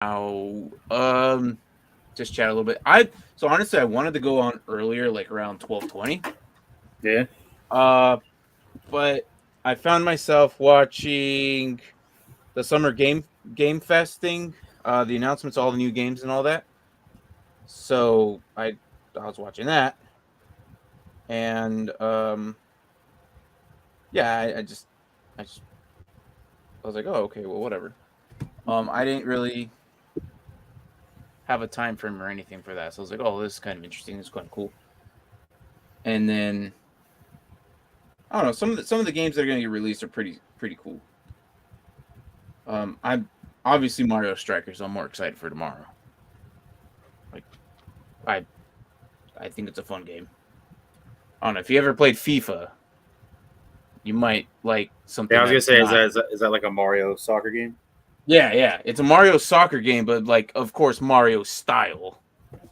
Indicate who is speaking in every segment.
Speaker 1: Now, just chat a little bit. So honestly, I wanted to go on earlier, like around 12:20.
Speaker 2: Yeah.
Speaker 1: Uh, but I found myself watching the summer game fest thing, the announcements, all the new games and all that. So I was watching that, and yeah, I just I was like, oh, okay, well, whatever. I didn't really have a time frame or anything for that, so I was like, oh, this is kind of interesting. This is kind of cool. And then I don't know, some of the games that are going to get released are pretty cool. I'm obviously Mario Strikers. So I'm more excited for tomorrow. Like I I think it's a fun game. I don't know if you ever played FIFA, you might like
Speaker 2: Yeah,
Speaker 1: something
Speaker 2: I was gonna
Speaker 1: that's
Speaker 2: say,
Speaker 1: not.
Speaker 2: is that like a Mario soccer game?
Speaker 1: Yeah, yeah, it's a Mario soccer game, but like of course Mario style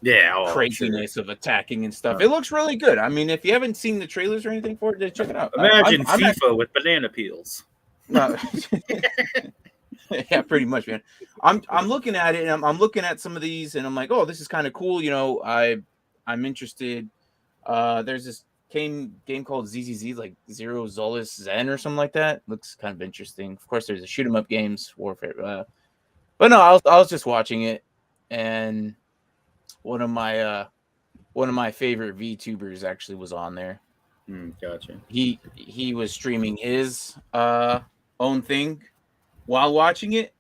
Speaker 2: Yeah. Oh, I'm sure.
Speaker 1: craziness of attacking and stuff.
Speaker 2: Huh.
Speaker 1: It looks really good. I mean, if you haven't seen the trailers or anything for it, just check it out.
Speaker 2: Imagine
Speaker 1: I'm actually
Speaker 2: FIFA with banana peels.
Speaker 1: no. Yeah, pretty much, man. I'm looking at it and I'm looking at some of these and I'm like, oh, this is kind of cool. I'm interested. There's this game called ZZZ, like Zero Zolas Zen or something like that. Looks kind of interesting. Of course, there's a shoot 'em up games, Warfare. But no, I was just watching it, and one of my uh one of my favorite VTubers actually was on there.
Speaker 2: Gotcha.
Speaker 1: He was streaming his own thing while watching it.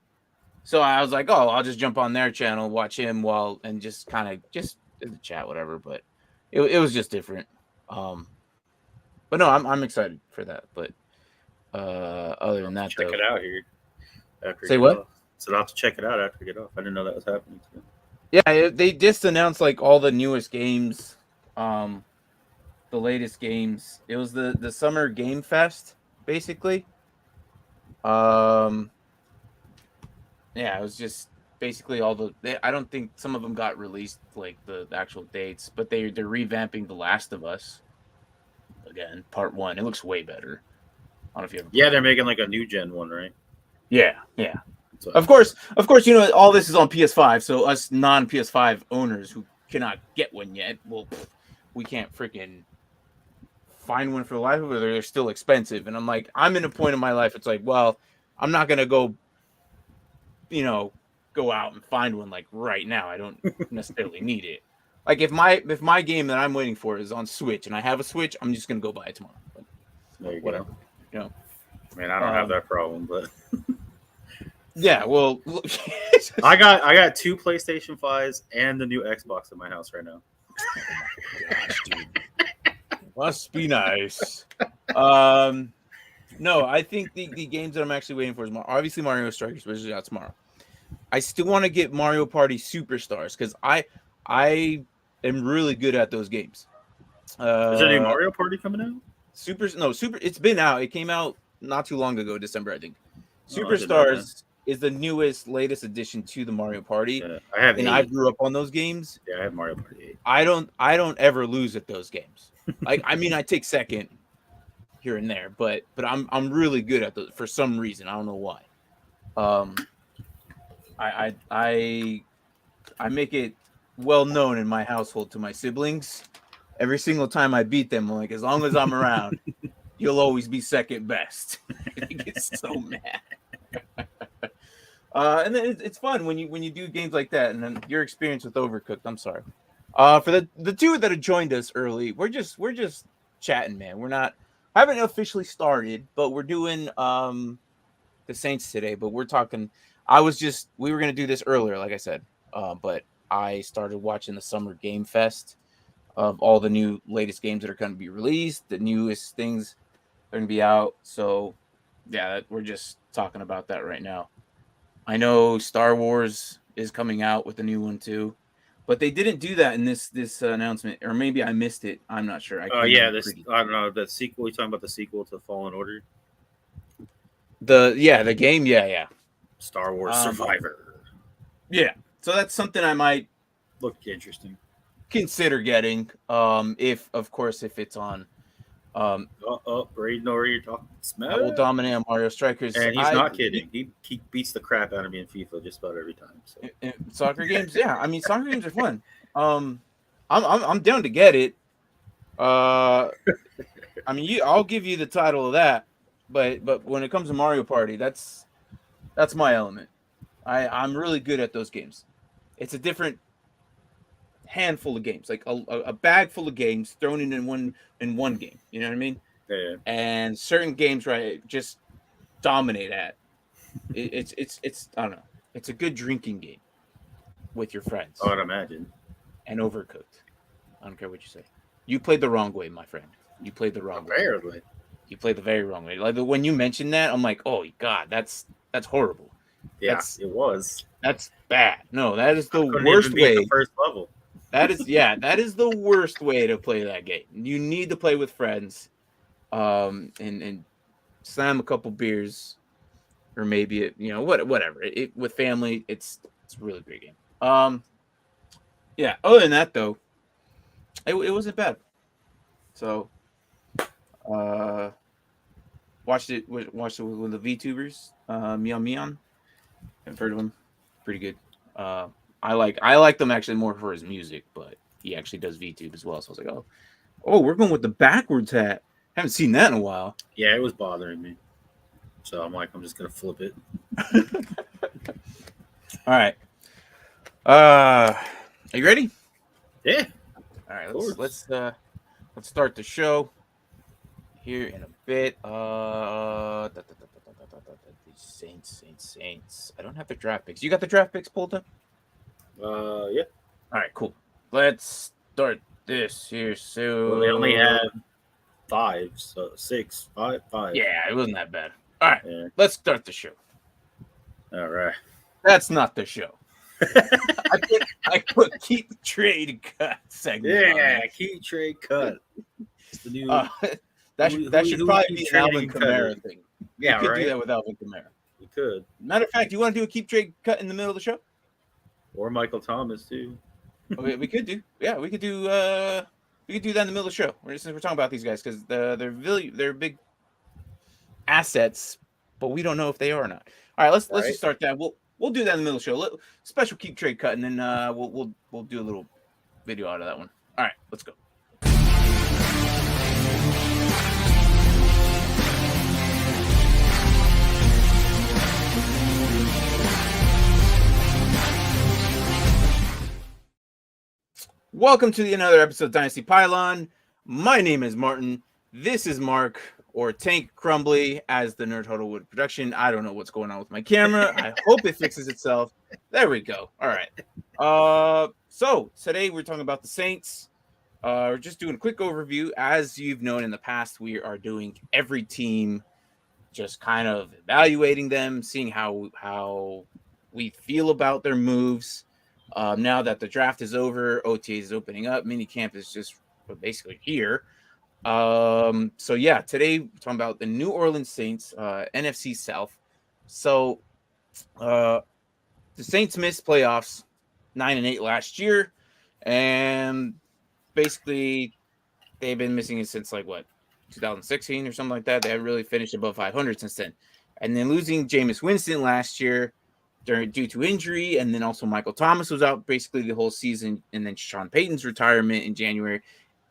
Speaker 1: So I was like, oh, I'll just jump on their channel, watch him while, and just kind of just in the chat, whatever. But it was just different. Um, but no, I'm excited for that. But other
Speaker 2: I'll
Speaker 1: than
Speaker 2: have to
Speaker 1: that,
Speaker 2: check
Speaker 1: though,
Speaker 2: it out here after we
Speaker 1: say
Speaker 2: get
Speaker 1: what?
Speaker 2: off. So I'll have to check it out after we get off. I didn't know that was happening too.
Speaker 1: Yeah, they just announced like all the newest games, um, the latest games. It was the summer game fest, basically. Um, yeah, it was just basically all I don't think some of them got released like the actual dates, but they're revamping The Last of Us again, part one. It looks way better. I don't know if you ever
Speaker 2: Yeah,
Speaker 1: played
Speaker 2: they're
Speaker 1: it.
Speaker 2: making like a new gen one, right?
Speaker 1: Yeah, yeah.
Speaker 2: That's what I
Speaker 1: Of
Speaker 2: heard.
Speaker 1: course, of course. All this is on PS5, so us non PS5 owners who cannot get one yet, well, we can't freaking find one for the life of it. They're still expensive, and I'm like, I'm in a point in my life. It's like, well, I'm not gonna you know, go out and find one like right now. I don't necessarily need it. Like if my game that I'm waiting for is on Switch and I have a Switch, I'm just gonna go buy it tomorrow. But
Speaker 2: There you go.
Speaker 1: whatever, you know.
Speaker 2: I mean, I don't have
Speaker 1: Um,
Speaker 2: that problem, but
Speaker 1: yeah, well,
Speaker 2: I got two PlayStation 5s and the new Xbox in my house right now.
Speaker 1: oh my gosh, dude, must be nice. Um, no, I think the games that I'm actually waiting for is obviously Mario Strikers, which is out tomorrow. I still want to get Mario Party Superstars because I am really good at those games.
Speaker 2: Is there a new
Speaker 1: Uh,
Speaker 2: Mario Party coming out?
Speaker 1: Super. It's been out. It came out not too long ago, December, I think.
Speaker 2: Oh, I didn't know that.
Speaker 1: Superstars is the latest addition to the Mario Party,
Speaker 2: Yeah, I have
Speaker 1: and I
Speaker 2: 8.
Speaker 1: grew up on those games.
Speaker 2: Yeah, I have Mario Party 8.
Speaker 1: I don't ever lose at those games. Like I mean, I take second here and there, but I'm really good at those for some reason. I don't know why. Um, I make it well known in my household to my siblings. Every single time I beat them, I'm like, as long as I'm around, you'll always be second best. They get so mad. And then it's fun when you do games like that. And then your experience with Overcooked. I'm sorry. For the two that have joined us early, we're just chatting, man. We're not haven't officially started, but we're doing the Saints today. But we're talking. We were gonna do this earlier, like I said, but I started watching the Summer Game Fest of all the new latest games that are going to be released, the newest things that are going to be out. So, yeah, we're just talking about that right now. I know Star Wars is coming out with a new one too, but they didn't do that in this announcement, or maybe I missed it. I'm not sure. I
Speaker 2: Oh
Speaker 1: came
Speaker 2: yeah,
Speaker 1: in
Speaker 2: this
Speaker 1: pretty.
Speaker 2: I don't know the sequel. You talking about the sequel to Fallen Order,
Speaker 1: The game, yeah,
Speaker 2: Star Wars
Speaker 1: yeah,
Speaker 2: Survivor?
Speaker 1: yeah. So that's something I might
Speaker 2: Looked interesting.
Speaker 1: consider getting. If of course if it's on
Speaker 2: Braden already talking
Speaker 1: I will
Speaker 2: smack.
Speaker 1: dominate on Mario Strikers.
Speaker 2: And he's not kidding. He beats the crap out of me in FIFA just about every time. So.
Speaker 1: In soccer games, yeah. I mean, soccer games are fun. I'm down to get it. I mean, I'll give you the title of that, but when it comes to Mario Party, that's my element. I'm really good at those games. It's a different handful of games, like a bag full of games thrown in one game. You know what I mean?
Speaker 2: Yeah.
Speaker 1: And certain games, right, just dominate at. It's I don't know. It's a good drinking game with your friends.
Speaker 2: I would imagine.
Speaker 1: And Overcooked. I don't care what you say. You played the wrong way, my friend. You played the wrong way.
Speaker 2: Apparently.
Speaker 1: You played the very wrong way. Like when you mentioned that, I'm like, oh God, that's horrible.
Speaker 2: Yeah, it was.
Speaker 1: That's bad. No, that is the worst way.
Speaker 2: The first level.
Speaker 1: That is the worst way to play that game. You need to play with friends, and slam a couple beers, or maybe whatever. With family, it's a really great game. Yeah. Other than that, though, it wasn't bad. So, watched it with the VTubers, Mion. I've heard of him. Pretty good. I like them actually more for his music, but he actually does VTube as well. So I was like, oh, we're going with the backwards hat. Haven't seen that in a while.
Speaker 2: Yeah, it was bothering me. So I'm like, I'm just gonna flip it.
Speaker 1: All right. Are you ready?
Speaker 2: Yeah.
Speaker 1: All right. Let's start the show here in a bit. Saints. I don't have the draft picks. You got the draft picks pulled up?
Speaker 2: Yeah.
Speaker 1: All right, cool. Let's start this here. So
Speaker 2: well, they only have 5, so 6, 5.
Speaker 1: Yeah, it wasn't that bad. All right,
Speaker 2: yeah.
Speaker 1: Let's start the show.
Speaker 2: All right.
Speaker 1: That's not the show. I put keep trade cut segment.
Speaker 2: Yeah, keep trade cut. It's the new.
Speaker 1: That should probably be an Alvin Kamara thing.
Speaker 2: Yeah,
Speaker 1: we could do that with Alvin Kamara.
Speaker 2: We could.
Speaker 1: Matter of fact, you want to do a keep trade cut in the middle of the show?
Speaker 2: Or Michael Thomas too.
Speaker 1: Okay, we could do. Yeah, we could do that in the middle of the show. We're talking about these guys because they're big assets, but we don't know if they are or not. All right, let's just start that. We'll do that in the middle of the show. Special keep trade cut, and then we'll do a little video out of that one. All right, let's go. Welcome to another episode of Dynasty Pylon. My name is Martin. This is Mark, or Tank Crumbly, as the Nerd Huddle would production. I don't know what's going on with my camera. I hope it fixes itself. There we go. All right. So today we're talking about the Saints. We're just doing a quick overview. As you've known in the past, we are doing every team, just kind of evaluating them, seeing how we feel about their moves. Now that the draft is over, OTA is opening up, minicamp is just basically here. So yeah, today we're talking about the New Orleans Saints, NFC South. So the Saints missed playoffs 9-8 last year, and basically they've been missing it since 2016 or something like that. They haven't really finished above 500 since then. And then losing Jameis Winston last year due to injury, and then also Michael Thomas was out basically the whole season, and then Sean Payton's retirement in January.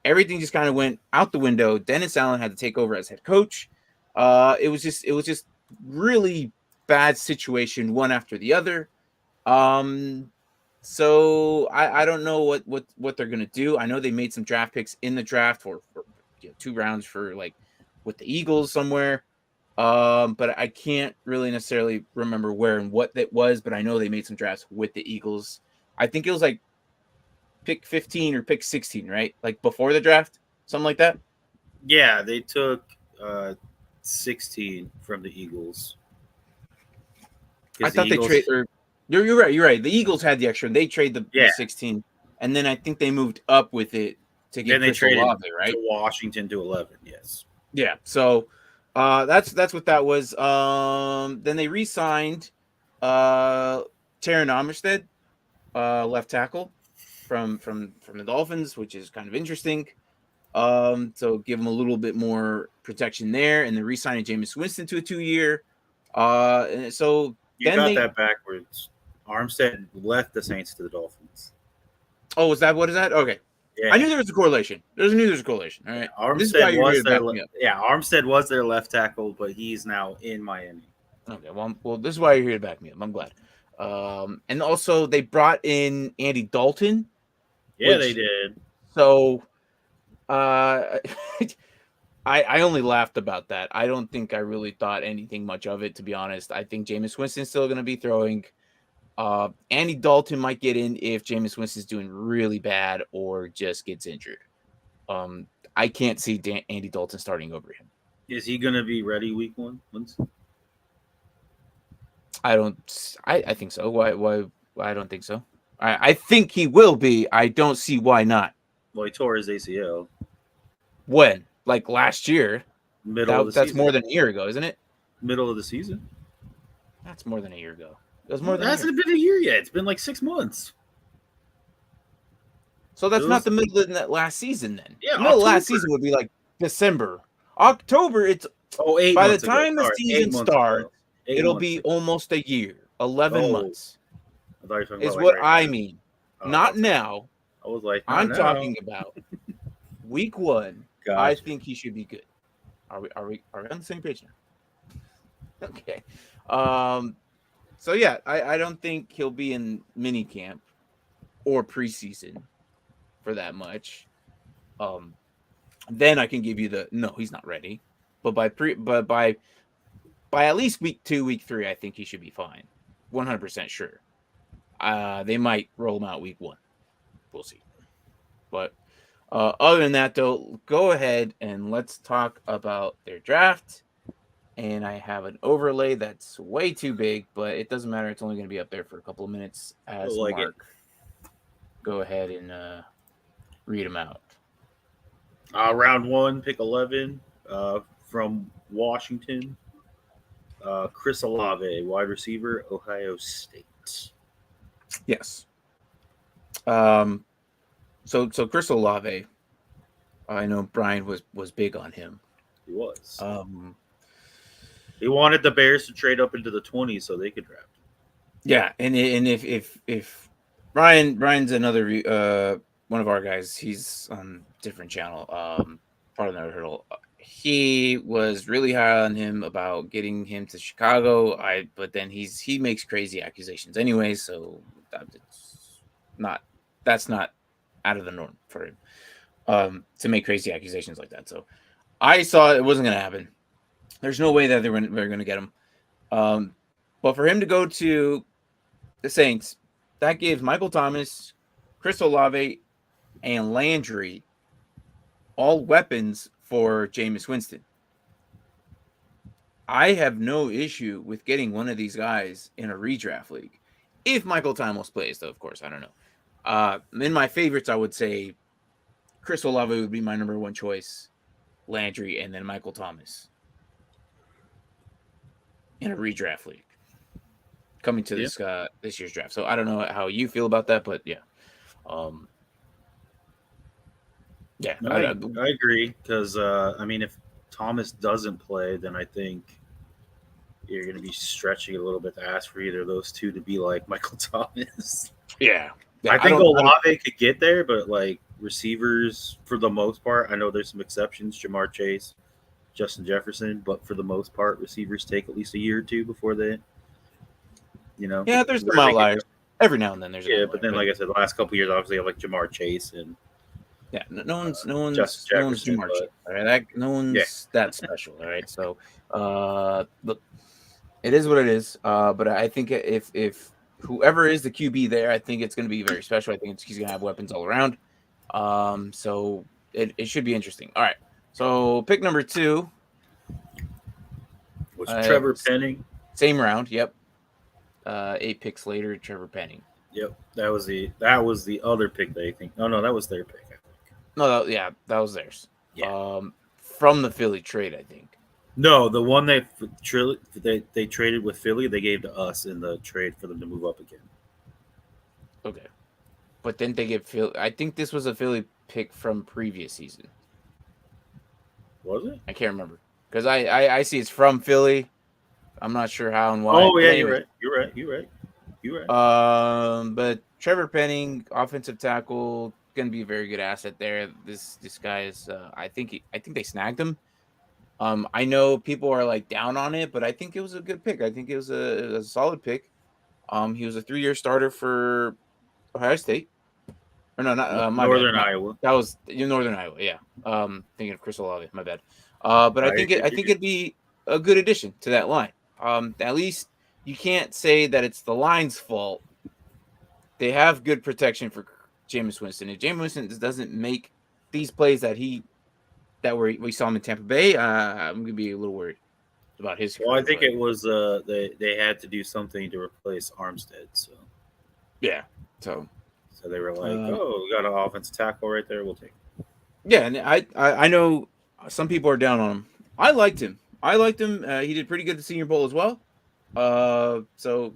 Speaker 1: Everything just kind of went out the window. Dennis Allen had to take over as head coach. It was just really bad situation, one after the other. So I don't know what they're gonna do. I know they made some draft picks in the draft for 2 rounds for with the Eagles somewhere. But I can't really necessarily remember where and what that was, but I know they made some drafts with the Eagles. I think it was pick 15 or pick 16, right? Before the draft, something like that.
Speaker 2: Yeah, they took 16 from the Eagles.
Speaker 1: I thought they traded. You're right. The Eagles had the extra. They traded the 16, and then I think they moved up with it to get. Then they traded Olave, right?
Speaker 2: To Washington to 11. Yes.
Speaker 1: Yeah. So. That's what that was. Then they re-signed Taron Armstead, left tackle from the Dolphins, which is kind of interesting. So give him a little bit more protection there, and then re-signing Jameis Winston to a 2-year. And so
Speaker 2: You
Speaker 1: then
Speaker 2: got
Speaker 1: they.
Speaker 2: that backwards. Armstead left the Saints to the Dolphins.
Speaker 1: Oh, is that what is that? Okay,
Speaker 2: Yeah.
Speaker 1: I knew there was a correlation. All right, this is why
Speaker 2: Armstead
Speaker 1: you're here
Speaker 2: was
Speaker 1: to back me up.
Speaker 2: Armstead was their left tackle, but he's now in Miami.
Speaker 1: Okay, well, this is why you're here to back me up. I'm glad. And also they brought in Andy Dalton.
Speaker 2: Yeah, they did.
Speaker 1: So, I only laughed about that. I don't think I really thought anything much of it, to be honest. I think Jameis Winston's still going to be throwing. Andy Dalton might get in if Jameis Winston's doing really bad or just gets injured. I can't see Andy Dalton starting over him.
Speaker 2: Is he going to be ready week 1?
Speaker 1: I think so. Why? I don't think so. I think he will be. I don't see why not.
Speaker 2: Well, he tore his ACL.
Speaker 1: When? Like last year?
Speaker 2: That's
Speaker 1: season. More than a year ago, isn't it?
Speaker 2: Middle of the season.
Speaker 1: That's more than a year ago. It was more than.
Speaker 2: It hasn't been a year yet. It's been like 6 months.
Speaker 1: So that's not the middle of that last season then.
Speaker 2: Yeah,
Speaker 1: the middle of last season would be like December. October, it's
Speaker 2: 8
Speaker 1: by the
Speaker 2: months
Speaker 1: time
Speaker 2: ago.
Speaker 1: the season starts, it'll be
Speaker 2: ago.
Speaker 1: almost a year. 11 months.
Speaker 2: I thought you were talking
Speaker 1: is
Speaker 2: about
Speaker 1: what
Speaker 2: like right
Speaker 1: I
Speaker 2: now.
Speaker 1: mean. Not now.
Speaker 2: I was like,
Speaker 1: I'm talking about week 1.
Speaker 2: Gotcha.
Speaker 1: I think he should be good. Are we on the same page now? Okay. So yeah, I don't think he'll be in mini camp or preseason for that much. Then I can give you no, he's not ready. But by at least week 2, week 3, I think he should be fine. 100% sure. They might roll him out week 1. We'll see. But other than that, though, go ahead and let's talk about their draft. And I have an overlay that's way too big, but it doesn't matter. It's only going to be up there for a couple of minutes as Mark. Go ahead and read them out.
Speaker 2: Round 1, pick 11 from Washington. Chris Olave, wide receiver, Ohio State.
Speaker 1: Yes. So Chris Olave, I know Brian was big on him.
Speaker 2: He was. He wanted the Bears to trade up into the 20s so they could draft.
Speaker 1: Yeah, and if Brian's another one of our guys, he's on a different channel. Part of the hurdle. He was really high on him about getting him to Chicago. But then he makes crazy accusations anyway, so that's not out of the norm for him to make crazy accusations like that. So I saw it wasn't going to happen. There's no way that they're going to get him. But for him to go to the Saints, that gives Michael Thomas, Chris Olave, and Landry all weapons for Jameis Winston. I have no issue with getting one of these guys in a redraft league. If Michael Thomas plays, though, of course, I don't know. In my favorites, I would say Chris Olave would be my number 1 choice, Landry, and then Michael Thomas in a redraft league coming to this year's draft. So I don't know how you feel about that, but yeah.
Speaker 2: I agree because if Thomas doesn't play, then I think you're going to be stretching a little bit to ask for either of those two to be like Michael Thomas.
Speaker 1: Yeah.
Speaker 2: I think Olave could get there, but like receivers for the most part, I know there's some exceptions, Jamar Chase, Justin Jefferson, but for the most part, receivers take at least a year or two before they,
Speaker 1: Yeah, there's some outliers. Every now and then there's
Speaker 2: but then like I said, the last couple of years, obviously, I have like Jamar Chase and
Speaker 1: no one's Jamar Chase. All right, no one's that special. All right, so look, it is what it is. But I think if whoever is the QB there, I think it's going to be very special. I think he's going to have weapons all around. So it should be interesting. All right. So pick number 2
Speaker 2: was Trevor Penning.
Speaker 1: Same round. Yep. 8 picks later, Trevor Penning.
Speaker 2: Yep. That was the other pick they think. No, that was their pick. I think.
Speaker 1: No, that was theirs.
Speaker 2: Yeah.
Speaker 1: From the Philly trade, I think.
Speaker 2: No, the one they traded with Philly, they gave to us in the trade for them to move up again.
Speaker 1: Okay. But didn't they get Philly? I think this was a Philly pick from previous season.
Speaker 2: Was it?
Speaker 1: I can't remember because I see it's from Philly. I'm not sure how and why.
Speaker 2: Oh
Speaker 1: But
Speaker 2: yeah,
Speaker 1: anyways,
Speaker 2: you're right.
Speaker 1: But Trevor Penning, offensive tackle, gonna be a very good asset there. This guy is. I think they snagged him. I know people are like down on it, but I think it was a good pick. I think it was a solid pick. He was a 3-year starter for Ohio State. Or no, not my bad.
Speaker 2: Northern Iowa.
Speaker 1: That was Northern Iowa. Yeah. Thinking of Chris Olave. My bad. But I think
Speaker 2: You're good.
Speaker 1: it'd be a good addition to that line. At least you can't say that it's the line's fault. They have good protection for Jameis Winston. If Jameis Winston doesn't make these plays that we saw him in Tampa Bay, I'm gonna be a little worried about his
Speaker 2: Well, I
Speaker 1: career.
Speaker 2: think
Speaker 1: But
Speaker 2: it was they had to do something to replace Armstead,
Speaker 1: yeah, so
Speaker 2: they were like, oh, we got an offensive tackle right there. We'll take it.
Speaker 1: yeah, and I know some people are down on him. I liked him. He did pretty good at the Senior Bowl as well. So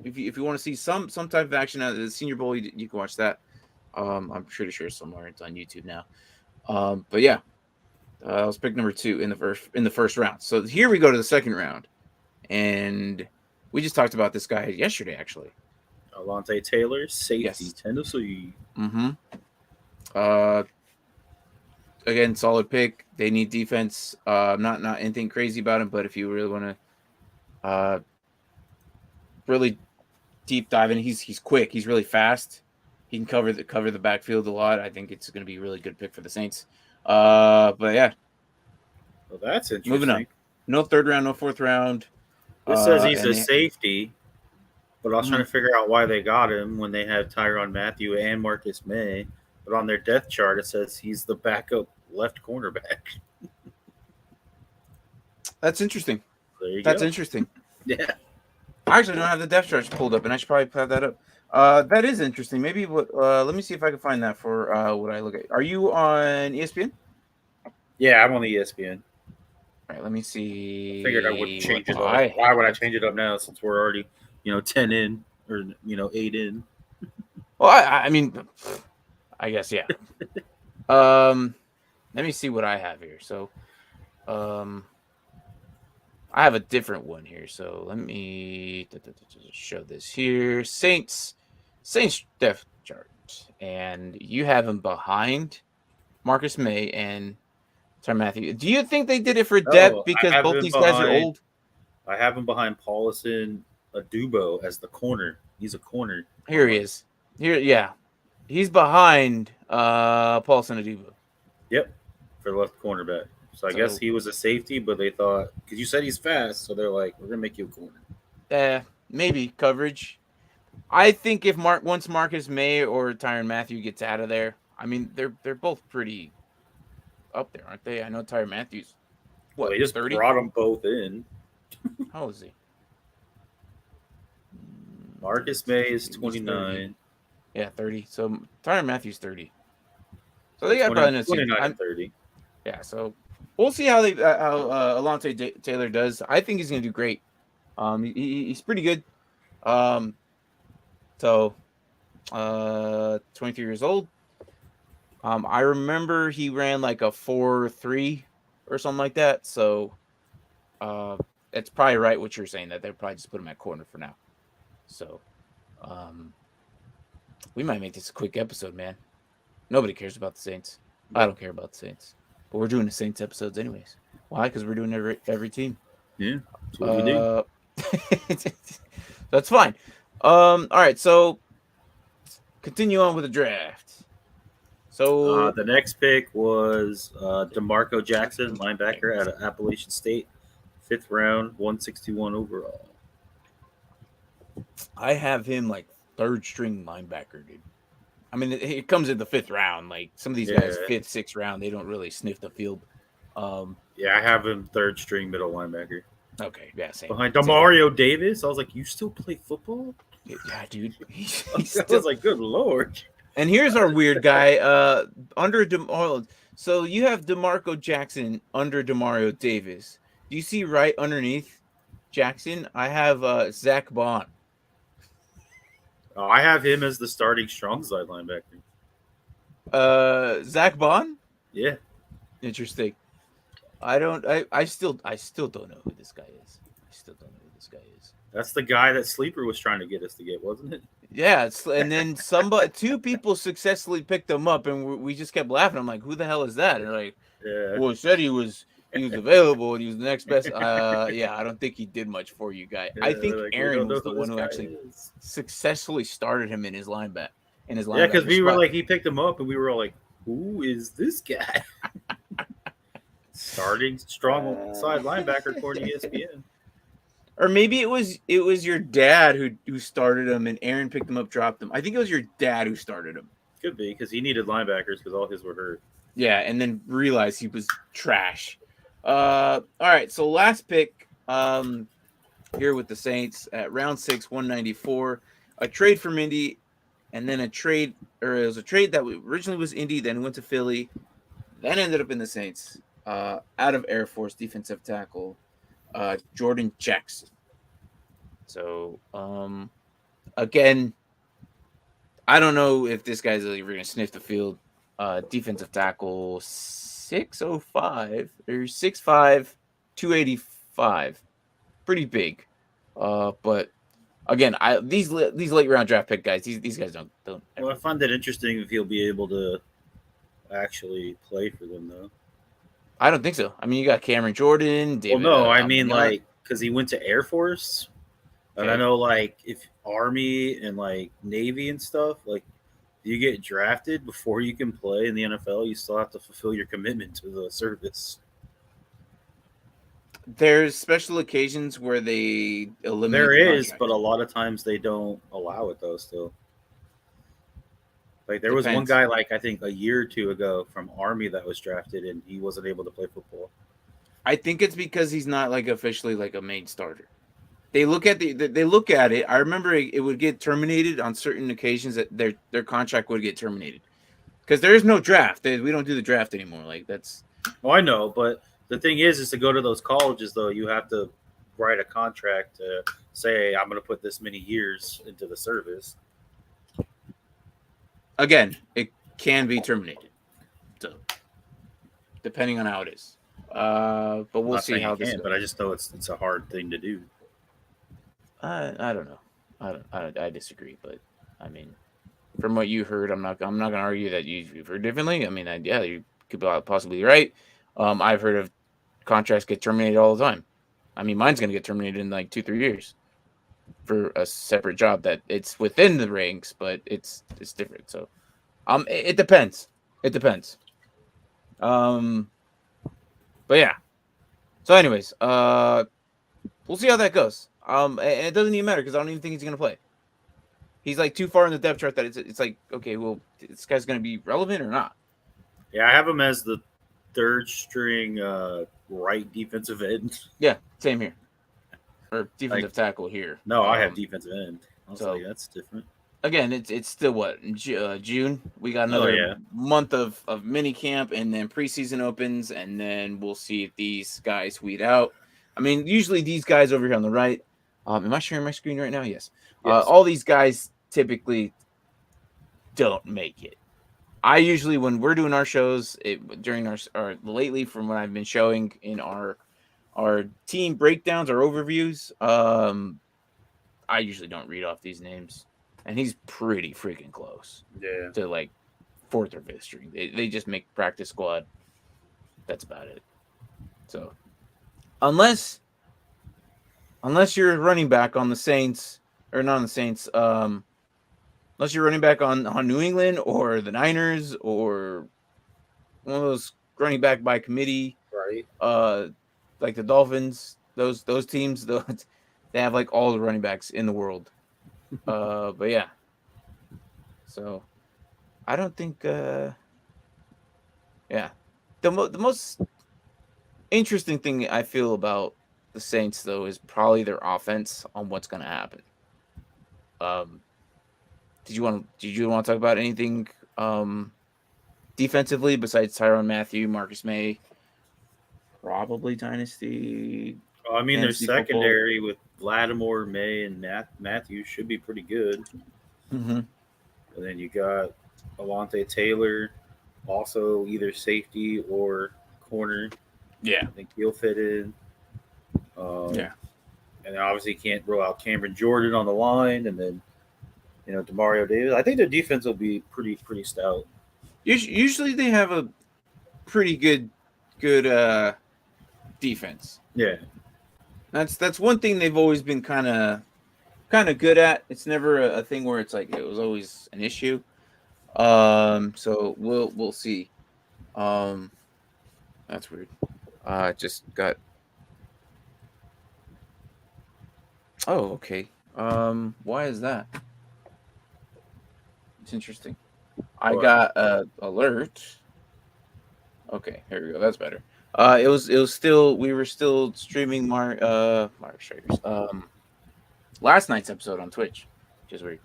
Speaker 1: if you want to see some type of action at the Senior Bowl, you can watch that. I'm pretty sure somewhere it's on YouTube now. But yeah, that was pick number 2 in the first round. So here we go to the second round, and we just talked about this guy yesterday, actually.
Speaker 2: Alontae Taylor, safety,
Speaker 1: Yes.
Speaker 2: Tennessee.
Speaker 1: Mm-hmm. Again, solid pick. They need defense. Not anything crazy about him, but if you really want to really deep dive in, he's quick. He's really fast. He can cover the backfield a lot. I think it's going to be a really good pick for the Saints. But yeah.
Speaker 2: Well, that's interesting.
Speaker 1: Moving on. No third round, no fourth round.
Speaker 2: This says he's a safety, but I was trying to figure out why they got him when they have Tyrann Mathieu and Marcus May. But on their depth chart, it says he's the backup left cornerback.
Speaker 1: That's interesting.
Speaker 2: That's
Speaker 1: interesting.
Speaker 2: Yeah.
Speaker 1: I actually don't have the depth charts pulled up, and I should probably have that up. That is interesting. Maybe let me see if I can find that for what I look at. Are you on ESPN?
Speaker 2: Yeah, I'm on the ESPN.
Speaker 1: All right, let me see.
Speaker 2: I figured I would change it up. Why would I change it up now since we're already, 10 in or 8 in?
Speaker 1: Well, I mean, I guess yeah. Let me see what I have here. So, I have a different one here. So let me show this here. Saints depth chart, and you have him behind Marcus May and Tyrann Mathieu. Do you think they did it for depth because both these guys are old?
Speaker 2: I have him behind Paulson Adubo as the corner. He's a corner.
Speaker 1: Here he is. Yeah. He's behind Paulson Adubo.
Speaker 2: Yep, for left cornerback. So I guess he was a safety, but they thought because you said he's fast, so they're like, we're gonna make you a corner.
Speaker 1: Maybe coverage. I think if once Marcus May or Tyrann Mathieu gets out of there, I mean they're both pretty up there, aren't they? I know Tyrann Mathieu's
Speaker 2: what? They just 30? Brought them both in.
Speaker 1: How old is he?
Speaker 2: Marcus May is 29.
Speaker 1: Yeah, 30. So Tyrann Mathieu's 30. So they got probably
Speaker 2: 29 and 30.
Speaker 1: Yeah, so we'll see how Alontae Taylor does. I think he's going to do great. He's pretty good. So 23 years old. I remember he ran like a 4.3 or something like that. So it's probably right what you're saying, that they'll probably just put him at corner for now. So we might make this a quick episode, man. Nobody cares about the Saints. I don't care about the Saints. But we're doing the Saints episodes anyways. Why? Because we're doing every team.
Speaker 2: Yeah, that's what we do.
Speaker 1: That's fine. All right, so continue on with the draft. So
Speaker 2: the next pick was Demarco Jackson, linebacker out of Appalachian State, 5th round, 161 overall.
Speaker 1: I have him like 3rd string linebacker, dude. I mean, it comes in the 5th round. Like some of these guys, 5th, 6th round, they don't really sniff the field.
Speaker 2: Yeah, I have him 3rd string middle linebacker.
Speaker 1: Okay, yeah, same.
Speaker 2: Behind Demario Davis, I was like, "You still play football?"
Speaker 1: Yeah, dude.
Speaker 2: I was like, "Good lord!"
Speaker 1: And here's our weird guy under So you have Demarco Jackson under Demario Davis. Do you see right underneath Jackson? I have Zach Bond.
Speaker 2: I have him as the starting strong side linebacker.
Speaker 1: Zach Bond?
Speaker 2: Yeah.
Speaker 1: Interesting. I still don't know who this guy is. I still don't know who this guy is.
Speaker 2: That's the guy that Sleeper was trying to get us to get, wasn't it?
Speaker 1: Yeah, and then two people successfully picked him up, and we just kept laughing. I'm like, who the hell is that? And they're like,
Speaker 2: Yeah.
Speaker 1: well, it said he was available and he was the next best. Yeah, I don't think he did much for you, guy. I think
Speaker 2: Like,
Speaker 1: Aaron was the one who actually successfully started him in his linebacker.
Speaker 2: Yeah, because we were like, he picked him up, and we were all like, who is this guy? Starting strong side linebacker according to ESPN.
Speaker 1: Or maybe it was your dad who started him, and Aaron picked him up, dropped him. I think it was your dad who started him.
Speaker 2: Could be, because he needed linebackers because all his were hurt.
Speaker 1: Yeah, and then realized he was trash. All right, so last pick here with the Saints at round 6, 194. A trade from Indy, and then it was a trade that originally was Indy, then went to Philly, then ended up in the Saints. Out of Air Force, defensive tackle, Jordan Jackson. So, again, I don't know if this guy's ever going to sniff the field. Defensive tackle, 6'05", or 6'5", 285. Pretty big. But again, these late round draft pick guys, these guys don't.
Speaker 2: Well, I find it interesting if he'll be able to actually play for them, though.
Speaker 1: I don't think so. I mean, you got Cameron Jordan. David,
Speaker 2: well, no, I mean, like, because he went to Air Force. And I know, like, if Army and, like, Navy and stuff, like, you get drafted before you can play in the NFL, you still have to fulfill your commitment to the service.
Speaker 1: There's special occasions where they eliminate.
Speaker 2: There is, but a lot of times they don't allow it, though, still. Like, there was one guy, like, I think a year or two ago from Army that was drafted, and he wasn't able to play football.
Speaker 1: I think it's because he's not, like, officially, like, a main starter. They look at it. I remember it would get terminated on certain occasions that their contract would get terminated because there is no draft. We don't do the draft anymore. Like, that's.
Speaker 2: Oh, I know, but the thing is to go to those colleges, though, you have to write a contract to say, I'm going to put this many years into the service.
Speaker 1: Again, it can be terminated, so depending on how it is. But we'll see how this goes.
Speaker 2: But I just know it's a hard thing to do.
Speaker 1: I don't know. I disagree, but I mean, from what you heard, I'm not going to argue that you've heard differently. I mean, yeah, you could possibly be right. I've heard of contracts get terminated all the time. I mean, mine's going to get terminated in like 2-3 years for a separate job that it's within the ranks, but it's different. So, it depends. It depends. But yeah. So, anyways, we'll see how that goes. And it doesn't even matter because I don't even think he's going to play. He's like too far in the depth chart that it's like, okay, well, this guy's going to be relevant or not.
Speaker 2: Yeah, I have him as the third string right defensive end.
Speaker 1: Yeah, same here. Or defensive tackle here.
Speaker 2: No, I have defensive end. So that's different.
Speaker 1: Again, it's still what, June? We got another month of mini camp, and then preseason opens, and then we'll see if these guys weed out. I mean, usually these guys over here on the right. Am I sharing my screen right now? Yes. All these guys typically don't make it. I usually, when we're doing our shows, during our lately, from what I've been showing in our team breakdowns or overviews, I usually don't read off these names, and he's pretty freaking close.
Speaker 2: Yeah.
Speaker 1: To like 4th or 5th string. They just make practice squad. That's about it. So, unless you're a running back on the Saints, or not on the Saints, unless you're running back on New England or the Niners or one of those running back by committee,
Speaker 2: right?
Speaker 1: Like the Dolphins, those teams, they have like all the running backs in the world. But yeah, so I don't think. The most interesting thing I feel about the Saints, though, is probably their offense on what's going to happen. Did you want to talk about anything defensively besides Tyrann Mathieu, Marcus May? Probably Dynasty.
Speaker 2: Well, I mean, their secondary with Lattimore, May, and Matthew should be pretty good.
Speaker 1: Mm-hmm.
Speaker 2: And then you got Alontae Taylor, also either safety or corner.
Speaker 1: Yeah.
Speaker 2: I think he'll fit in.
Speaker 1: Yeah.
Speaker 2: And obviously can't rule out Cameron Jordan on the line, and then Demario Davis. I think the defense will be pretty stout.
Speaker 1: Usually they have a pretty good defense.
Speaker 2: Yeah.
Speaker 1: That's one thing they've always been kind of good at. It's never a thing where it's like it was always an issue. So we'll see. That's weird. Just got. Oh, okay. Why is that? It's interesting. I got a alert. Okay, here we go. That's better. It was still we were still streaming Mario Strikers. Last night's episode on Twitch, which is weird.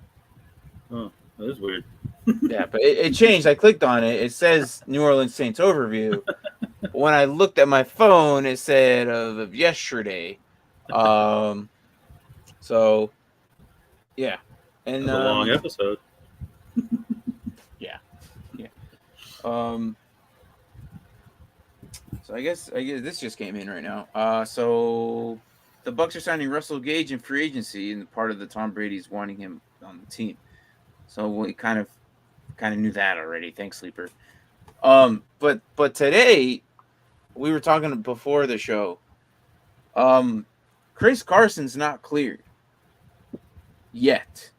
Speaker 2: Oh, that is weird.
Speaker 1: Yeah, but it changed. I clicked on it. It says New Orleans Saints overview. When I looked at my phone, it said of yesterday. So yeah, and
Speaker 2: That's a long episode.
Speaker 1: Yeah. So I guess this just came in right now. So the Bucks are signing Russell Gage in free agency, and part of the Tom Brady's wanting him on the team. So we kind of knew that already. Thanks, Sleeper. But today we were talking before the show. Chris Carson's not cleared yet,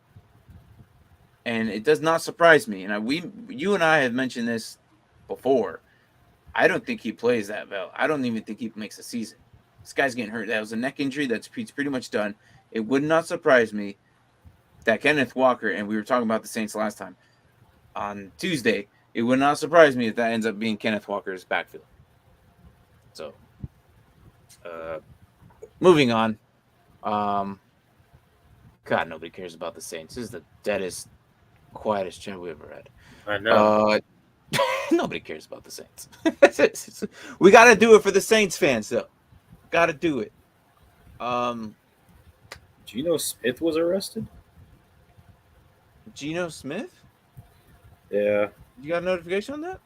Speaker 1: and it does not surprise me. And you and I have mentioned this before. I don't think he plays that well. I don't even think he makes a season. This guy's getting hurt. That was a neck injury. That's pretty much done. It would not surprise me that Kenneth Walker, and we were talking about the Saints last time on Tuesday, it would not surprise me if that ends up being Kenneth Walker's backfield. So, moving on. God, nobody cares about the Saints. This is the deadest, quietest chat we ever had.
Speaker 2: I know.
Speaker 1: Nobody cares about the Saints. We got to do it for the Saints fans, though. Got to do it.
Speaker 2: Geno Smith was arrested?
Speaker 1: Geno Smith?
Speaker 2: Yeah.
Speaker 1: You got a notification on that?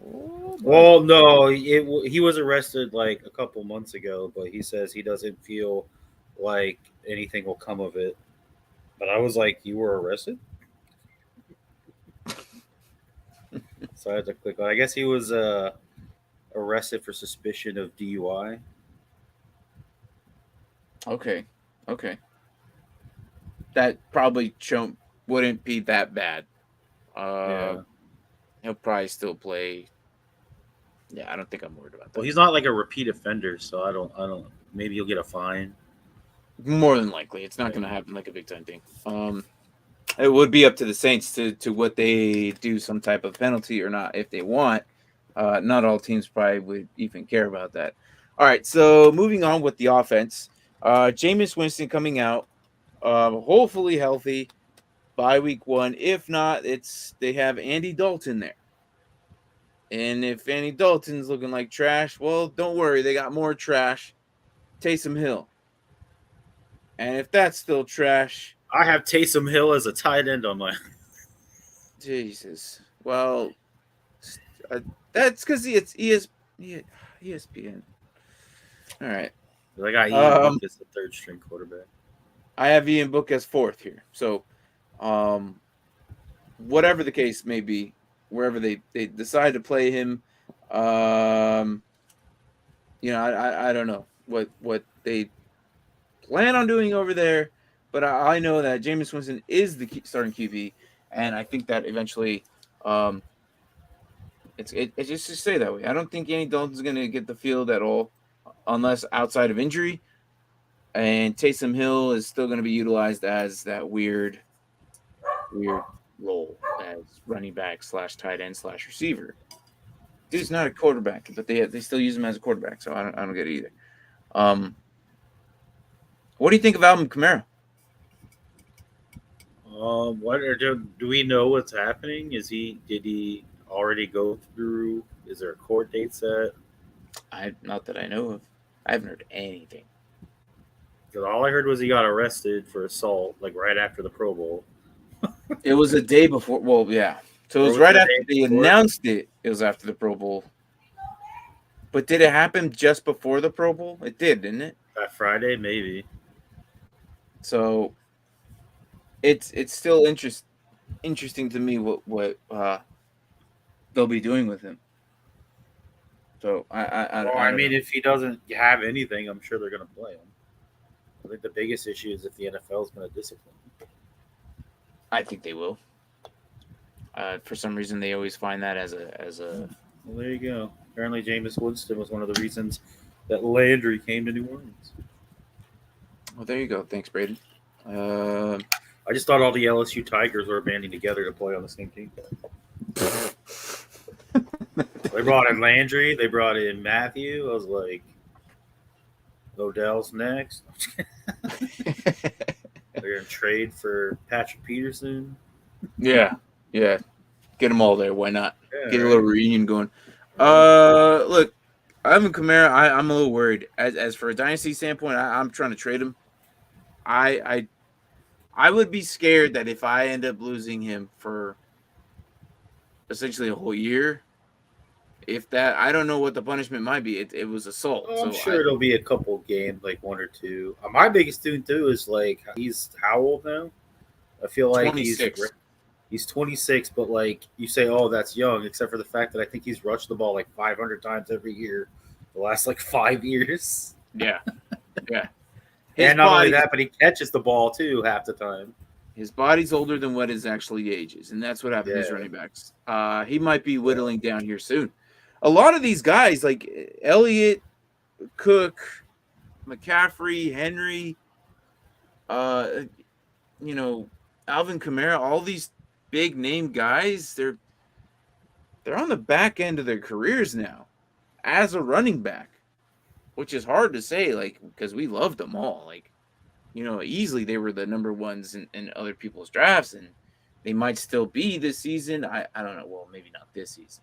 Speaker 1: Oh,
Speaker 2: well, no, he was arrested like a couple months ago, but he says he doesn't feel like anything will come of it. But I was like, you were arrested? So I had to click on. I guess he was arrested for suspicion of DUI.
Speaker 1: Okay. That probably wouldn't be that bad.
Speaker 2: Yeah.
Speaker 1: He'll probably still play. Yeah, I don't think I'm worried about that.
Speaker 2: Well, he's not like a repeat offender, so I don't. Maybe he'll get a fine.
Speaker 1: More than likely, it's not going to happen like a big time thing. It would be up to the Saints to what they do, some type of penalty or not, if they want. Not all teams probably would even care about that. All right, so moving on with the offense. Jameis Winston coming out, hopefully healthy by week 1. If not, they have Andy Dalton there. And if Andy Dalton's looking like trash, well, don't worry. They got more trash. Taysom Hill. And if that's still trash...
Speaker 2: I have Taysom Hill as a tight end on my...
Speaker 1: Jesus. Well, that's because it's ESPN. All right.
Speaker 2: I got Ian Book as the third string quarterback.
Speaker 1: I have Ian Book as 4th here. So, whatever the case may be, wherever they decide to play him, I don't know what they plan on doing over there, but I know that Jameis Winston is the starting QB, and I think that eventually, it's just to say that way. I don't think Andy Dalton's going to get the field at all, unless outside of injury, and Taysom Hill is still going to be utilized as that weird role as running back / tight end / receiver. Dude's not a quarterback, but they still use him as a quarterback, so I don't get it either. What do you think of Alvin Kamara?
Speaker 2: Do we know what's happening? Did he already go through? Is there a court date set?
Speaker 1: Not that I know of. I haven't heard anything.
Speaker 2: Because all I heard was he got arrested for assault, like right after the Pro Bowl.
Speaker 1: It was a day before. Well, yeah. So it was right after they announced it. It was after the Pro Bowl. But did it happen just before the Pro Bowl? It did, didn't it?
Speaker 2: That Friday, maybe.
Speaker 1: So it's still interesting to me what they'll be doing with him. So
Speaker 2: Well,
Speaker 1: I
Speaker 2: I
Speaker 1: don't
Speaker 2: mean,
Speaker 1: know.
Speaker 2: if he doesn't have anything, I'm sure they're going to play him. I think the biggest issue is if the NFL is going to discipline him.
Speaker 1: I think they will. For some reason, they always find that as a.
Speaker 2: Well, there you go. Apparently, Jameis Winston was one of the reasons that Landry came to New Orleans.
Speaker 1: Well, there you go. Thanks, Braden.
Speaker 2: I just thought all the LSU Tigers were banding together to play on the same team. They brought in Landry. They brought in Matthew. I was like, Odell's next. They're going to trade for Patrick Peterson.
Speaker 1: yeah. Get them all there. Why not?
Speaker 2: Yeah,
Speaker 1: Get a
Speaker 2: right.
Speaker 1: little reunion going. Look, Ivan Kamara. I'm a little worried. As for a dynasty standpoint, I'm trying to trade him. I would be scared that if I end up losing him for essentially a whole year, if that, I don't know what the punishment might be. It was assault.
Speaker 2: Oh, I'm
Speaker 1: so
Speaker 2: sure it'll be a couple games, like 1 or 2. My biggest thing too is like he's how old now? I feel like
Speaker 1: 26.
Speaker 2: he's 26, but like you say, oh, that's young, except for the fact that I think he's rushed the ball like 500 times every year the last like 5 years.
Speaker 1: Yeah.
Speaker 2: And not only that, but he catches the ball too half the time.
Speaker 1: His body's older than what his actually age is, and that's what happens to running backs. He might be whittling down here soon. A lot of these guys, like Elliott, Cook, McCaffrey, Henry, Alvin Kamara, all these big name guys, they're on the back end of their careers now as a running back, which is hard to say, like, because we loved them all. Like, easily they were the number ones in other people's drafts, and they might still be this season. I don't know. Well, maybe not this season.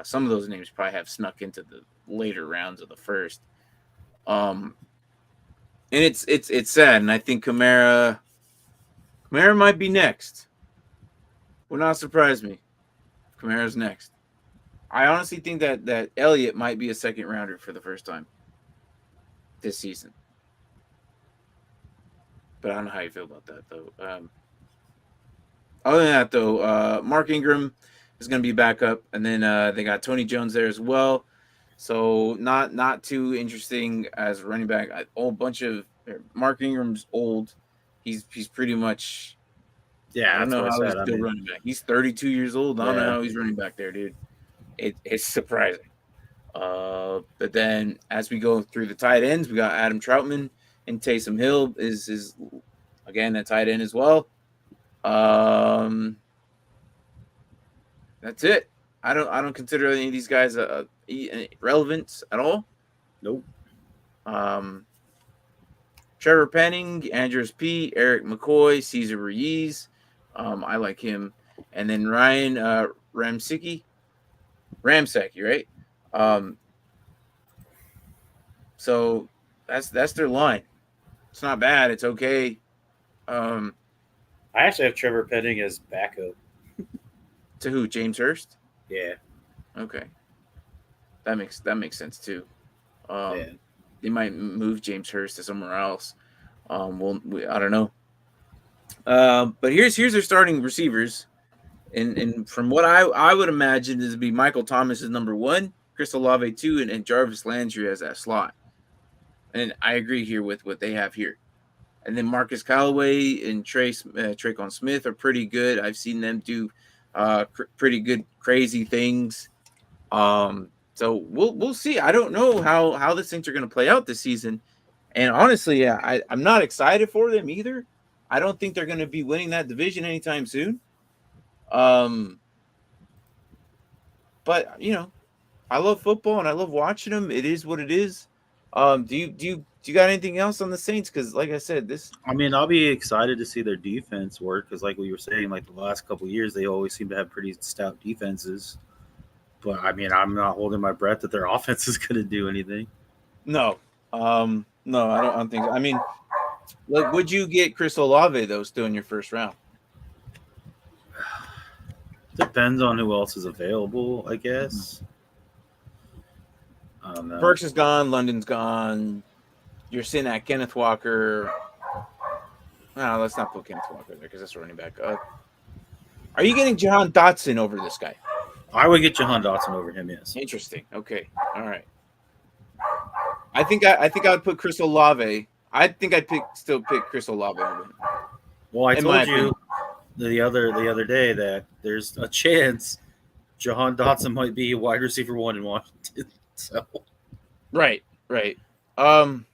Speaker 1: Some of those names probably have snuck into the later rounds of the first. And it's sad, and I think Kamara might be next. Would not surprise me if Kamara's next. I honestly think that Elliott might be a second rounder for the first time this season. But I don't know how you feel about that, though. Other than that, though, Mark Ingram is going to be back up, and then they got Tony Jones there as well. So not too interesting as a running back. A whole bunch of Mark Ingram's old. He's pretty much.
Speaker 2: Yeah,
Speaker 1: I don't know how he's still
Speaker 2: running
Speaker 1: running back. He's 32 years old. I don't know how he's running back there, dude. It's surprising. But then as we go through the tight ends, we got Adam Troutman. And Taysom Hill is again a tight end as well. That's it. I don't consider any of these guys relevant at all.
Speaker 2: Nope.
Speaker 1: Trevor Penning, Andrews P, Eric McCoy, Cesar Ruiz. I like him, and then Ryan Ramsecki, right? So that's their line. It's not bad. It's okay.
Speaker 2: I actually have Trevor Penning as backup.
Speaker 1: To who? James Hurst?
Speaker 2: Yeah.
Speaker 1: Okay. That makes sense too.
Speaker 2: Yeah.
Speaker 1: They might move James Hurst to somewhere else. I don't know. But here's their starting receivers, and from what I would imagine is to be Michael Thomas is number 1, Chris Olave 2, and Jarvis Landry as that slot. And I agree here with what they have here. And then Marcus Callaway and Traquan Smith are pretty good. I've seen them do pretty good, crazy things. So we'll see. I don't know how the things are going to play out this season. And honestly, I'm not excited for them either. I don't think they're going to be winning that division anytime soon. But I love football and I love watching them. It is what it is. Do you got anything else on the Saints? Because like I said,
Speaker 2: I'll be excited to see their defense work because, like we were saying, like the last couple of years, they always seem to have pretty stout defenses. But I'm not holding my breath that their offense is going to do anything.
Speaker 1: No, I don't think so. Like, would you get Chris Olave though still in your first round?
Speaker 2: Depends on who else is available, I guess. on that.
Speaker 1: Burks is gone. London's gone. You're sitting at Kenneth Walker. No, let's not put Kenneth Walker there because that's a running back. Are you getting Jahan Dotson over this guy?
Speaker 2: I would get Jahan Dotson over him. Yes.
Speaker 1: Interesting. Okay. All right. I think I would put Chris Olave. I think I'd still pick Chris Olave over him.
Speaker 2: Well, I told you the other day that there's a chance Jahan Dotson might be wide receiver 1 in Washington. So
Speaker 1: right. And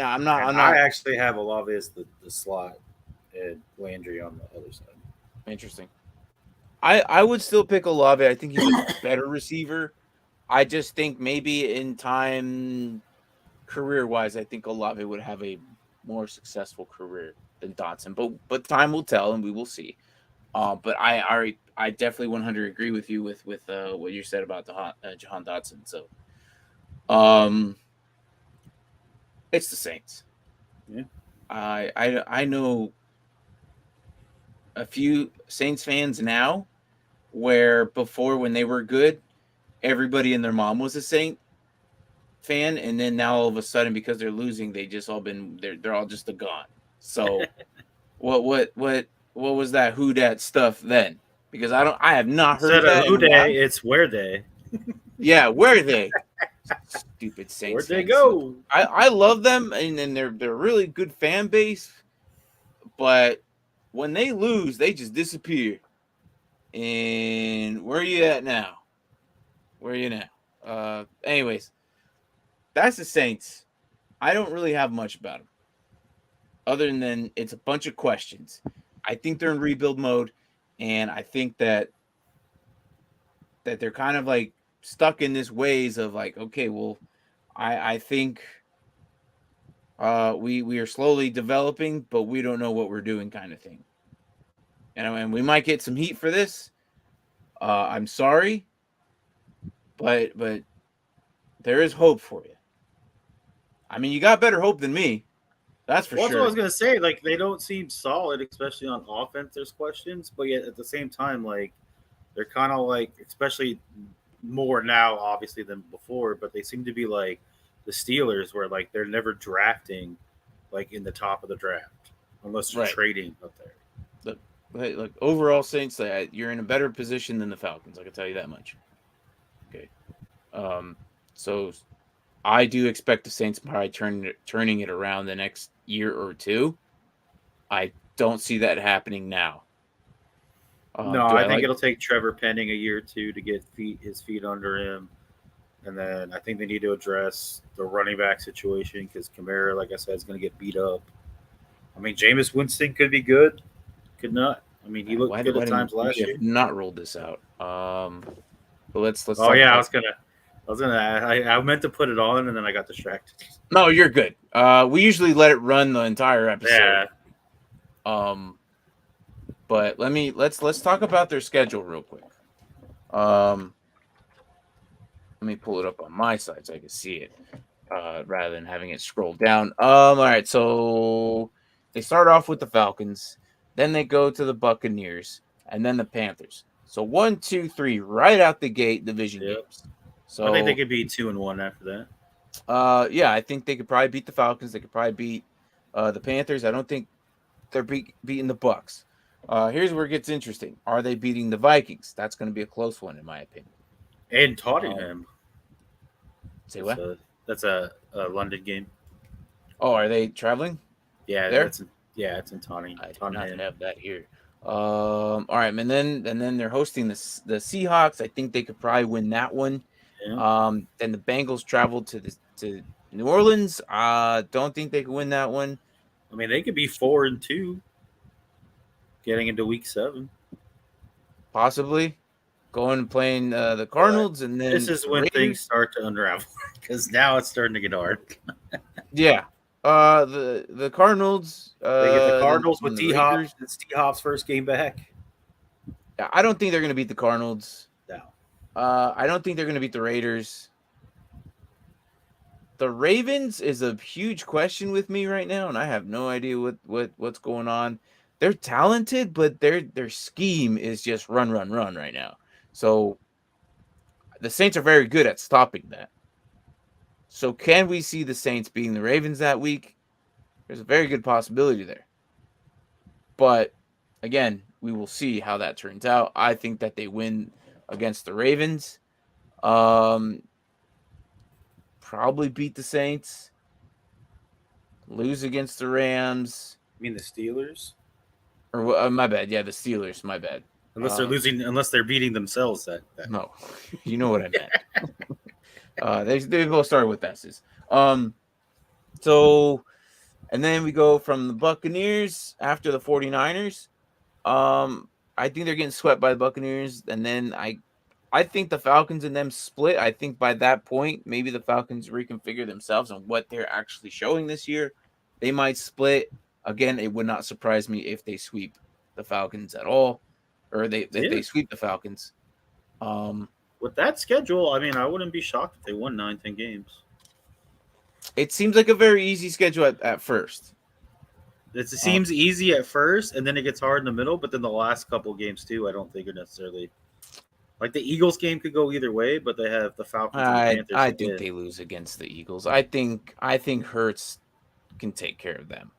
Speaker 1: I'm not.
Speaker 2: I actually have Olave as the slot and Landry on the other side.
Speaker 1: Interesting. I would still pick Olave. I think he's a better receiver. I just think maybe in time, career-wise, I think Olave would have a more successful career than Dotson. But time will tell, and we will see. But I definitely 100 agree with you with what you said about Jahan Dotson. So, it's the Saints.
Speaker 2: Yeah.
Speaker 1: I know a few Saints fans now where before when they were good, everybody and their mom was a Saint fan, and then now all of a sudden because they're losing, they're all just gone. So what was that who dat stuff then? Because I have not heard
Speaker 2: Instead
Speaker 1: that.
Speaker 2: Who day, it's where they.
Speaker 1: Yeah, where are they? Stupid Saints.
Speaker 2: Where'd they
Speaker 1: fans.
Speaker 2: go?
Speaker 1: I love them, and they're a really good fan base, but when they lose, they just disappear. And where are you at now? Where are you now? Anyways, that's the Saints. I don't really have much about them, other than it's a bunch of questions. I think they're in rebuild mode, and I think that they're kind of like stuck in this ways of like, okay, well, I think we are slowly developing, but we don't know what we're doing, kind of thing. And we might get some heat for this. I'm sorry, but there is hope for you. I mean, you got better hope than me. That's for sure.
Speaker 2: That's what I was gonna say. Like, they don't seem solid, especially on offense. There's questions, but yet at the same time, like, they're kind of like, especially more now, obviously, than before. But they seem to be like the Steelers, where like they're never drafting like in the top of the draft unless you're trading up there.
Speaker 1: Look, overall, Saints, you're in a better position than the Falcons. I can tell you that much. Okay. So I do expect the Saints probably turning it around the next year or two. I don't see that happening now.
Speaker 2: No, I think it'll take Trevor Penning a year or two to get his feet under him. And then I think they need to address the running back situation because Kamara, like I said, is going to get beat up. I mean, Jameis Winston could be good. Could not. I mean, he looked good at times last year.
Speaker 1: Not rolled this out. But let's.
Speaker 2: Oh yeah, I meant to put it on and then I got distracted.
Speaker 1: No, you're good. We usually let it run the entire episode. Yeah. But let's talk about their schedule real quick. Let me pull it up on my side so I can see it, rather than having it scroll down. All right, so they start off with the Falcons. Then they go to the Buccaneers and then the Panthers. So 1, 2, 3, right out the gate, division games. So
Speaker 2: I think they could be 2-1 after that.
Speaker 1: Yeah, I think they could probably beat the Falcons. They could probably beat the Panthers. I don't think they're beating the Bucs. Here's where it gets interesting. Are they beating the Vikings? That's going to be a close one, in my opinion.
Speaker 2: And Tottenham.
Speaker 1: Say what?
Speaker 2: That's a London game.
Speaker 1: Oh, are they traveling?
Speaker 2: Yeah,
Speaker 1: there.
Speaker 2: It's in Tottenham.
Speaker 1: I do not have that here. All right, and then they're hosting the Seahawks. I think they could probably win that one. Yeah. Then the Bengals travel to New Orleans. Don't think they could win that one.
Speaker 2: I mean, they could be 4-2, getting into week 7.
Speaker 1: Possibly going and playing the Cardinals, and then
Speaker 2: this is when things start to unravel because now it's starting to get hard.
Speaker 1: Yeah. The Cardinals.
Speaker 2: They get the Cardinals with D-Hop. It's D-Hop's first game back.
Speaker 1: I don't think they're going to beat the Cardinals.
Speaker 2: No.
Speaker 1: I don't think they're going to beat the Raiders. The Ravens is a huge question with me right now, and I have no idea what's going on. They're talented, but their scheme is just run right now. So the Saints are very good at stopping that. So can we see the Saints beating the Ravens that week? There's a very good possibility there. But again, we will see how that turns out. I think that they win against the Ravens. Probably beat the Saints. Lose against the Rams.
Speaker 2: You mean the Steelers?
Speaker 1: Or my bad. Yeah, the Steelers. My bad.
Speaker 2: Unless they're losing, unless they're beating themselves. That.
Speaker 1: No, you know what I meant. They both started with S's. So, and then we go from the Buccaneers after the 49ers. I think they're getting swept by the Buccaneers, and then I think the Falcons and them split. I think by that point, maybe the Falcons reconfigure themselves on what they're actually showing this year. They might split. Again, it would not surprise me if they sweep the Falcons at all, or they sweep the Falcons.
Speaker 2: With that schedule, I mean, I wouldn't be shocked if they won 9-10 games.
Speaker 1: It seems like a very easy schedule at first.
Speaker 2: It seems easy at first, and then it gets hard in the middle. But then the last couple games too, I don't think are necessarily like the Eagles game could go either way. But they have the Falcons and the Panthers.
Speaker 1: I think they lose against the Eagles. I think Hurts can take care of them.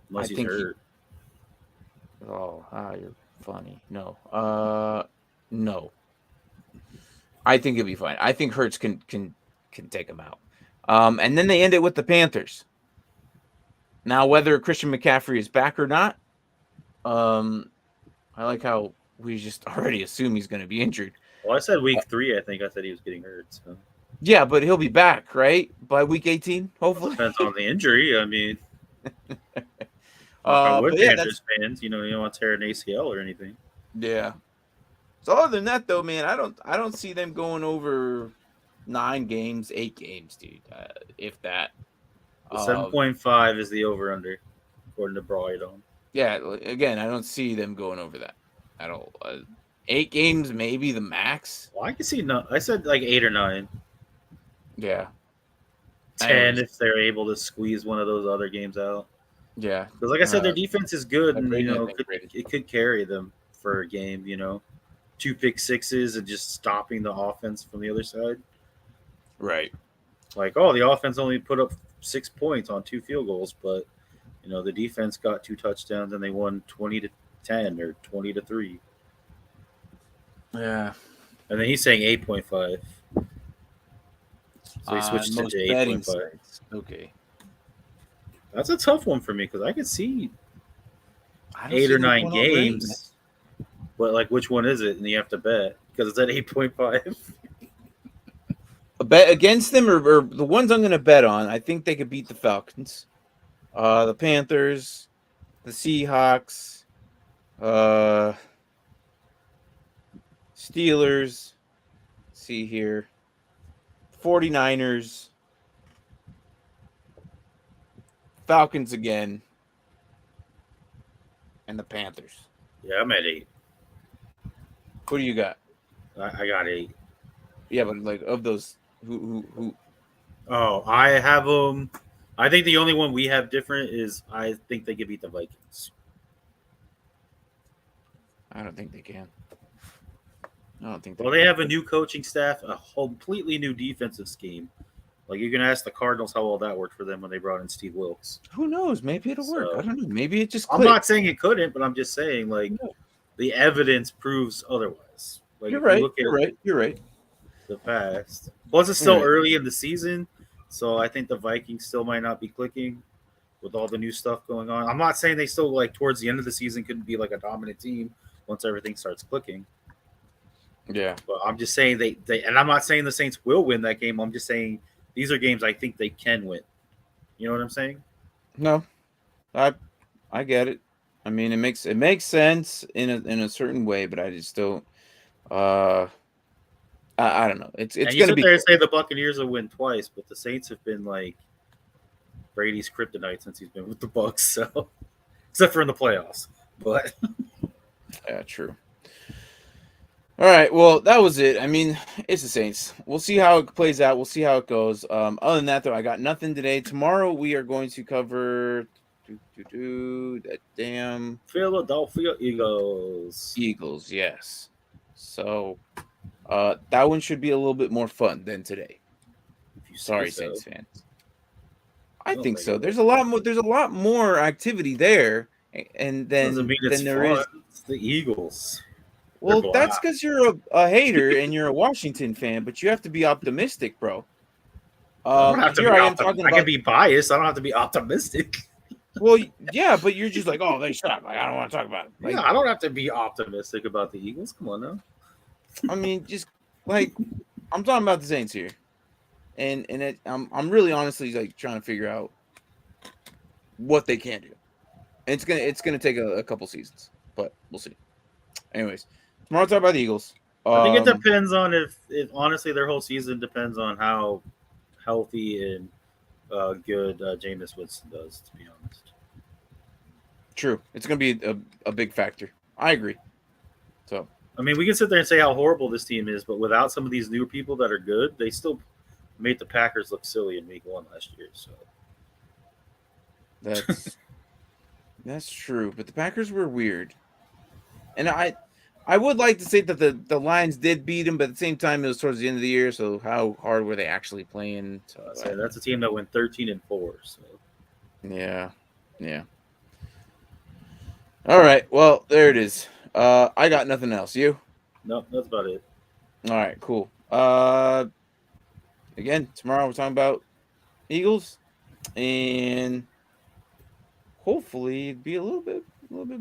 Speaker 2: Unless he's hurt.
Speaker 1: You're funny. No. No. I think it'll be fine. I think Hurts can take them out. And then they end it with the Panthers. Now, whether Christian McCaffrey is back or not, I like how we just already assume he's going to be injured.
Speaker 2: Well, I said week 3. I think I said he was getting hurt. So.
Speaker 1: Yeah, but he'll be back, right? By week 18, hopefully.
Speaker 2: Depends on the injury. I mean, Panthers fans, you don't want to tear an ACL or anything.
Speaker 1: Yeah. So other than that, though, man, I don't see them going over 9 games, 8 games, dude. If that.
Speaker 2: 7.5 is the over/under, according to Broadon.
Speaker 1: Yeah, again, I don't see them going over that at all. 8 games, maybe the max.
Speaker 2: Well, I can see no. I said like 8 or 9.
Speaker 1: Yeah.
Speaker 2: 10 if they're able to squeeze one of those other games out.
Speaker 1: Yeah,
Speaker 2: because like I said, their defense is good, and it could carry them for a game. 2 pick sixes and just stopping the offense from the other side.
Speaker 1: Right.
Speaker 2: Like, the offense only put up 6 points on 2 field goals, but the defense got 2 touchdowns and they won 20-10 or 20-3.
Speaker 1: Yeah.
Speaker 2: And then he's saying 8.5. So he switched it to 8.5.
Speaker 1: Okay.
Speaker 2: That's a tough one for me because I could see 8 or 9 games. But like, which one is it? And you have to bet because it's at 8.5.
Speaker 1: A bet against them or the ones I'm going to bet on, I think they could beat the Falcons, the Panthers, the Seahawks, Steelers. Let's see here. 49ers. Falcons again. And the Panthers.
Speaker 2: Yeah, I'm at 8.
Speaker 1: Who do you got?
Speaker 2: I got 8.
Speaker 1: Yeah, but like of those, who?
Speaker 2: Oh, I have them. I think the only one we have different is I think they could beat the Vikings.
Speaker 1: I don't think they can.
Speaker 2: Well, they have a new coaching staff, a completely new defensive scheme. Like, you can ask the Cardinals how well that worked for them when they brought in Steve Wilkes.
Speaker 1: Who knows? Maybe it'll work. I don't know. Maybe it just.
Speaker 2: I'm not saying it couldn't, but I'm just saying the evidence proves otherwise. Like,
Speaker 1: you're right. You're right.
Speaker 2: The past. Plus, it's still early in the season, so I think the Vikings still might not be clicking with all the new stuff going on. I'm not saying they still towards the end of the season couldn't be a dominant team once everything starts clicking.
Speaker 1: Yeah,
Speaker 2: but I'm just saying they and I'm not saying the Saints will win that game. I'm just saying these are games I think they can win. You know what I'm saying?
Speaker 1: No, I get it. I mean, it makes sense in a certain way, but I just don't. I don't know. It's going to be.
Speaker 2: There and say the Buccaneers will win twice, but the Saints have been Brady's kryptonite since he's been with the Bucs. So, except for in the playoffs, but
Speaker 1: yeah, true. All right, well, that was it. I mean, it's the Saints. We'll see how it plays out. We'll see how it goes. Other than that, though, I got nothing today. Tomorrow we are going to cover that damn
Speaker 2: Philadelphia Eagles.
Speaker 1: Eagles, yes. So That one should be a little bit more fun than today.
Speaker 2: If you say
Speaker 1: Sorry,
Speaker 2: so.
Speaker 1: Saints fans. I
Speaker 2: don't
Speaker 1: think
Speaker 2: think
Speaker 1: so.
Speaker 2: it
Speaker 1: There's a lot more. There's a lot more activity there, and
Speaker 2: Doesn't
Speaker 1: then
Speaker 2: mean it's
Speaker 1: there
Speaker 2: fun.
Speaker 1: is.
Speaker 2: It's the Eagles.
Speaker 1: Well,
Speaker 2: They're
Speaker 1: that's
Speaker 2: black.
Speaker 1: because you're a hater and you're a Washington fan, but you have to be optimistic, bro.
Speaker 2: I don't have to
Speaker 1: Here
Speaker 2: be
Speaker 1: I am talking
Speaker 2: I can
Speaker 1: about.
Speaker 2: be biased. I don't have to be optimistic.
Speaker 1: Well, yeah, but you're just like, oh, they suck. Like, I don't want to talk about it. Like,
Speaker 2: Yeah, I don't have to be optimistic about the Eagles. Come on now.
Speaker 1: I mean, just like I'm talking about the Saints here, and I'm really honestly like trying to figure out what they can do. And it's gonna take a couple seasons, but we'll see. Anyways, tomorrow I'll talk about the Eagles.
Speaker 2: I think it depends on if honestly their whole season depends on how healthy and good Jameis Winston does. To be honest,
Speaker 1: True, it's gonna be a big factor. I agree. So
Speaker 2: I mean, we can sit there and say how horrible this team is, but without some of these new people that are good, they still made the Packers look silly in Week 1 last year. So
Speaker 1: that's true. But the Packers were weird, and I would like to say that the Lions did beat them, but at the same time it was towards the end of the year. So how hard were they actually playing? So,
Speaker 2: that's a team that went 13-4. So
Speaker 1: yeah. All right. Well, there it is. I got nothing else. You?
Speaker 2: no, that's about it.
Speaker 1: All right. Cool. Again, tomorrow we're talking about Eagles, and hopefully it'd be a little bit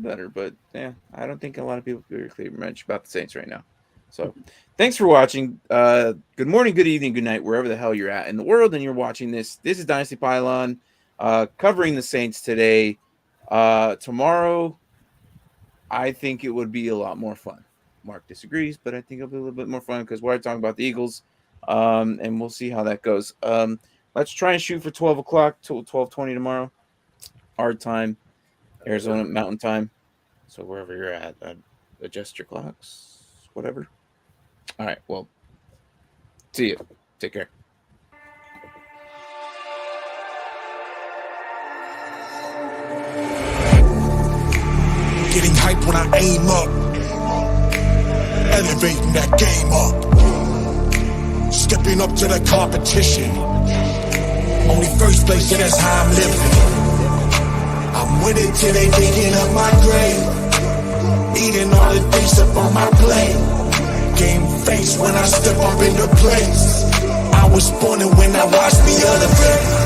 Speaker 1: better. But yeah, I don't think a lot of people are clear much about the Saints right now. So thanks for watching. Good morning, good evening, good night, wherever the hell you're at in the world and you're watching this. This is Dynasty Pylon, covering the Saints today. Tomorrow, I think it would be a lot more fun. Mark disagrees, but I think it'll be a little bit more fun because we're talking about the Eagles, and we'll see how that goes. Let's try and shoot for 12 o'clock till 12:20 tomorrow, our time, Arizona Mountain Time. So wherever you're at, adjust your clocks, whatever. All right, well, see you. Take care.
Speaker 3: Getting hype when I aim up, elevating that game up, stepping up to the competition. Only first place, yeah, that's how I'm living. I'm winning till they digging up my grave, eating all the things up on my plate. Game face when I step up in the place. I was born and when I watched me elevate.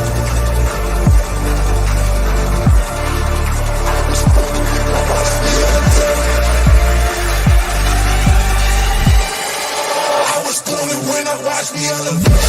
Speaker 3: When I watch me elevate.